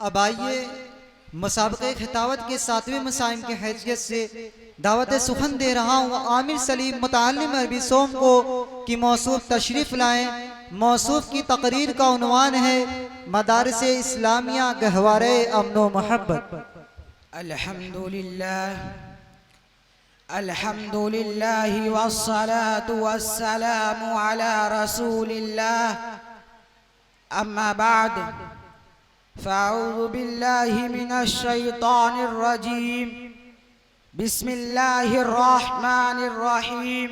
अब आइए मुसाबक़े खिताबत के 7वें मसाइम की हैसियत से दावत सुखन दे रहा हूँ आमिर सलीम मुताल्लिम अरबी सोम को कि मौसूफ तशरीफ़ लाएँ। मौसूफ की तकरीर का उन्वान है मदारिस इस्लामिया गहवारे अमनो मोहब्बत। अल्हम्दुलिल्लाह वस्सलातु वस्सलामु अला रसूलिल्लाह अम्मा बाद फ़अऊज़ु बिल्लाहि मिनश शैतानिर रजीम बिस्मिल्लाहिर रहमानिर रहीम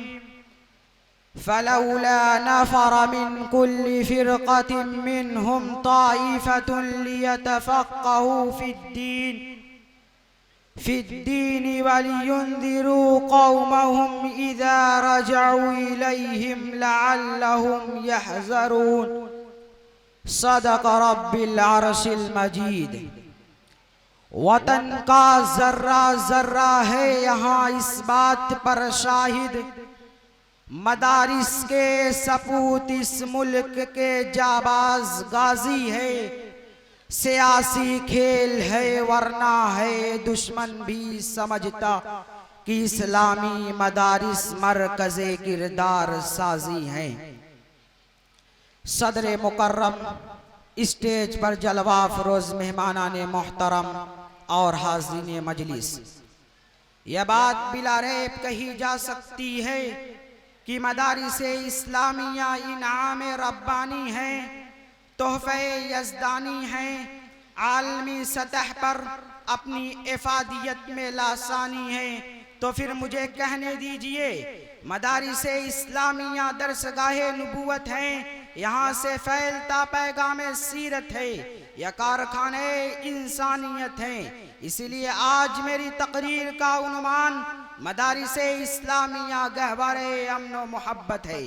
फलौला नफ़र मिन कुल्लि फ़िरक़तिन मिनहुम ताइफ़तुन लियतफ़क़्क़हू फ़िद्दीन वलियुन्ज़िरू क़ौमहुम इज़ा रजऊ इलैहिम लअल्लहुम यहज़रून। सदक़ रब्बिल अर्शिल मजीद। वतन का जर्रा जर्रा है यहाँ इस बात पर शाहिद, मदारिस के सपूत इस मुल्क के जाबाज गाजी है। सियासी खेल है वरना है दुश्मन भी समझता कि इस्लामी मदारिस मरकज़े किरदार साजी हैं। सदर मुकर्रम, स्टेज पर जलवा फरोज मेहमानान मोहतरम और हाज़रीन मजलिस, यह बात बिला रैब कही जा सकती है कि मदारिस इस्लामिया इनाम रब्बानी है, तोहफ़े यज़दानी है। आलमी सतह पर अपनी इफ़ादियत में लासानी है। तो फिर मुझे कहने दीजिए, मदारिस इस्लामिया दरसगाहे नबूवत हैं, यहाँ से फैलता पैगाम सीरत है, यह कारखाने इंसानियत हैं। इसलिए आज मेरी तकरीर का उन्वान मदारिस इस्लामिया गहवारे अमन मोहब्बत है।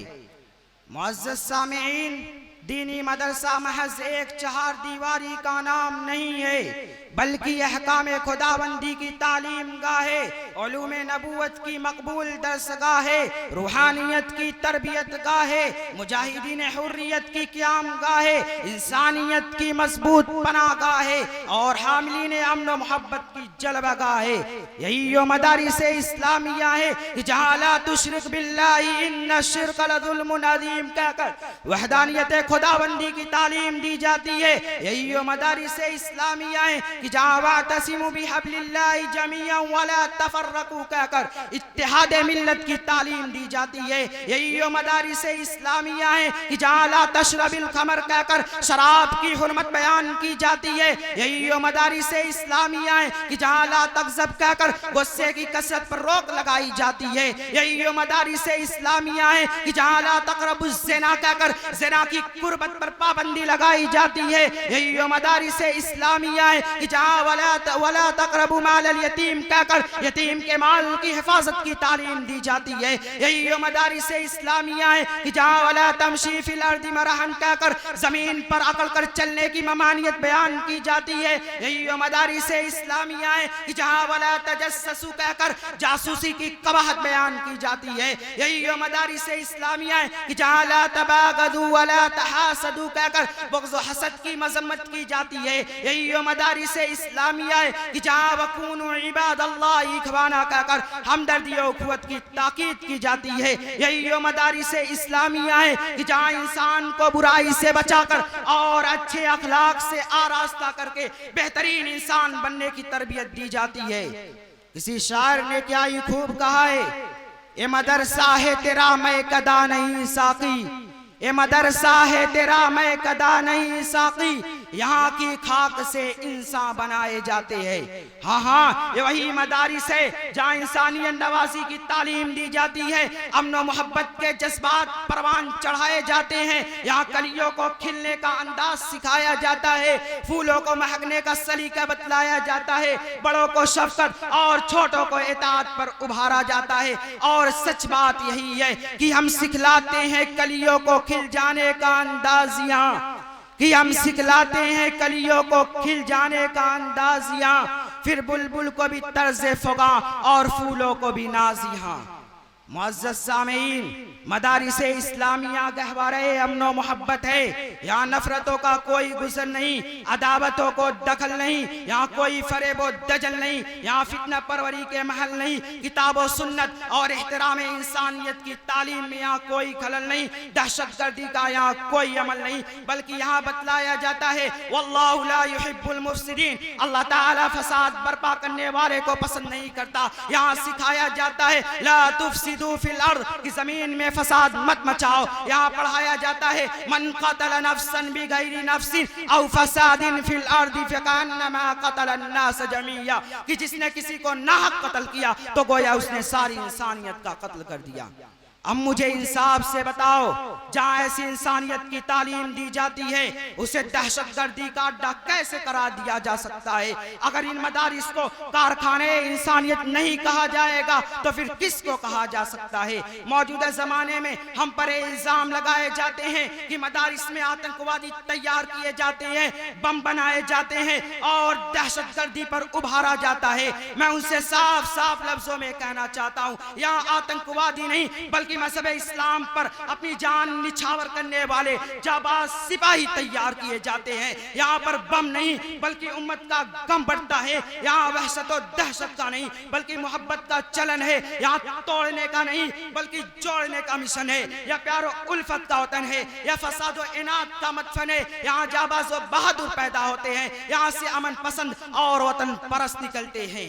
मुअज़्ज़ज़ सामिईन, दीनी मदरसा महज एक चार दीवारी का नाम नहीं है, बल्कि अहकाम खुदाबंदी की तालीम गाहे, उलूम नबूवत की मकबूल दरसगाह है, रूहानियत की तरबियत गाहे, मुजाहिदीन हुर्रियत की क़याम गाहे, इंसानियत की मजबूत पनाह गाहे और हामिलीन अमन मोहब्बत की जलवा गाहे। यही यो मदारिस इस्लामिया है कि जहाँ ला तुशरिक बिल्लाहि इन्ना शिर्क लज़ुल्मुन अज़ीम कहकर वहदानियत खुदाबंदी की तालीम दी जाती है। यही यो मदारिस इस्लामिया है कि जहाँ वातसिमु बिहब्लिल्लाहि जमीअन वला तफर्रकू कहकर इत्तिहाद मिल्लत की तालीम दी जाती है। यही यो मदारिस इस्लामिया है कि जहाँ ला तशरबिल खमर कहकर शराब की हुर्मत बयान की जाती है। यही यो मदारिस इस्लामिया है कि जहाँ ला तग़ज़ब कहकर गुस्से की कसरत पर रोक लगाई जाती है। यही यो मदारिस इस्लामिया है कि जहाँ ला तक़रबुज़ ज़िना कहकर ज़िना की कुर्बत पर पाबंदी लगाई जाती है। यही यो मदारिस इस्लामिया है कि जहाँ वला तक़रबू मालल यतीम कहकर यतीम के माल की हिफाजत की तालीम दी जाती है। यही यो मदारिस इस्लामिया है कि जहाँ वला तमशी फिल अर्दि मरहन कहकर जमीन पर अकड़ कर चलने की ममानियत बयान की जाती है। यही यो मदारिस इस्लामिया है कि जहाँ वला तजस्ससू कहकर जासूसी की कबाहत बयान की जाती है। यही यो मदारिस इस्लामिया है कि जहाँ ला तबागदू वला तहासदू कहकर बुग़्ज़ व हसद की मज़म्मत की जाती है। यही यो मदारिस इस्लामिया है कि जहाँ वकूनु इबादल्लाह इख़वाना कहकर हमदर्दी और उख़्वत की ताकीद की जाती है। यही यो मदारिस इस्लामिया है कि जहाँ इंसान को बुराई से बचाकर और अच्छे अखलाक से आरास्ता करके बेहतरीन इंसान बनने की तरबियत दी जाती है। किसी शायर ने क्या ही खूब कहा है, ए मदरसा है तेरा मैं कदा नहीं साकी, ए मदरसा है तेरा मैं कदा नहीं साकी, यहाँ की खाक से इंसान बनाए जाते हैं। हाँ हाँ, ये वही मदारिस है जहाँ इंसानियत नवाजी की तालीम दी जाती है, अमन व मोहब्बत के जज्बात परवान चढ़ाए जाते हैं। यहाँ कलियों को खिलने का अंदाज सिखाया जाता है, फूलों को महकने का सलीका बतलाया जाता है, बड़ों को शफ़क़त और छोटों को इताअत पर उभारा जाता है। और सच बात यही है कि हम सिखलाते हैं कलियों को खिल जाने का अंदाज यहाँ, कि हम सिखलाते हैं कलियों को खिल जाने का अंदाज यहाँ, फिर बुलबुल को भी तर्ज़े फ़ुगा और फूलों को भी नाज़ यहाँ। मुअज़्ज़ज़ सामीन, मदारिस इस्लामिया गहवारे अमनो मोहब्बत है। यहाँ नफरतों का कोई गुज़र नहीं, अदावतों को दखल नहीं, यहाँ कोई फरेबो दजल नहीं, यहाँ फितना परवरी के महल नहीं, किताब व सुन्नत और एहतराम इंसानियत की तालीम में यहाँ कोई खलल नहीं, दहशतगर्दी का यहाँ कोई अमल नहीं, बल्कि यहाँ बतलाया जाता है वल्लाहु ला युहिब्बुल मुफसिदीन, अल्लाह ताला फसाद बर्पा करने वाले को पसंद नहीं करता। यहाँ सिखाया जाता है ला तुफसिदू फिल अर्द, कि जमीन में फसाद मत मचाओ। यहाँ पढ़ाया जाता है मन क़तल नफ्सन बिगैरि नफ्सिन औ फसादिन फिल अर्दि फकअन्नमा क़तल अन्नास जमीया, कि जिसने किसी को नाहक कत्ल किया तो गोया उसने सारी इंसानियत का कत्ल कर दिया। अब मुझे इंसाफ से बताओ, जहाँ ऐसी इंसानियत की तालीम दी जाती है उसे दहशतगर्दी का अड्डा कैसे करार दिया जा सकता है? अगर इन मदारिस को कारखाने इंसानियत नहीं कहा जाएगा तो फिर किसको कहा जा सकता है? मौजूदा जमाने में हम पर इल्जाम लगाए जाते हैं कि मदारिस में आतंकवादी तैयार किए जाते हैं, बम बनाए जाते हैं और दहशतगर्दी पर उभारा जाता है। मैं उनसे साफ साफ लफ्जों में कहना चाहता हूँ, यहाँ आतंकवादी नहीं बल्कि मज़हब इस्लाम पर अपनी जान निछावर करने वाले जाबाज सिपाही तैयार किए जाते हैं। यहाँ पर बम नहीं बल्कि उम्मत का गम बढ़ता है। यहाँ वहशत और दहशत का नहीं बल्कि मोहब्बत का चलन है। यहाँ तोड़ने का नहीं बल्कि जोड़ने का मिशन है। यह प्यार और उल्फत का वतन है। यह फसाद और इनाद का मदफन है। यहाँ जाबाज और बहादुर पैदा होते हैं। यहाँ से अमन पसंद और वतन परस्त निकलते हैं।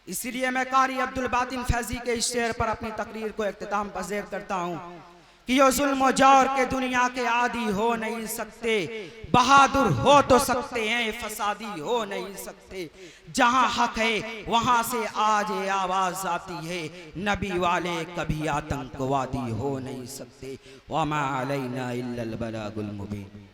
इसीलिए मैं कारी अब्दुल बातिन फैजी के इस शेर पर अपनी तकरीर को इख्तिताम पज़ीर करता हूँ कि यो जुल्म और जौर के दुनिया के आदी हो नहीं सकते, बहादुर हो तो सकते हैं, फसादी हो नहीं सकते। जहाँ हक है वहाँ से आज ये आवाज आती है, नबी वाले कभी आतंकवादी हो नहीं सकते। वमा अलैना इल्लल बलागुल मुबीन।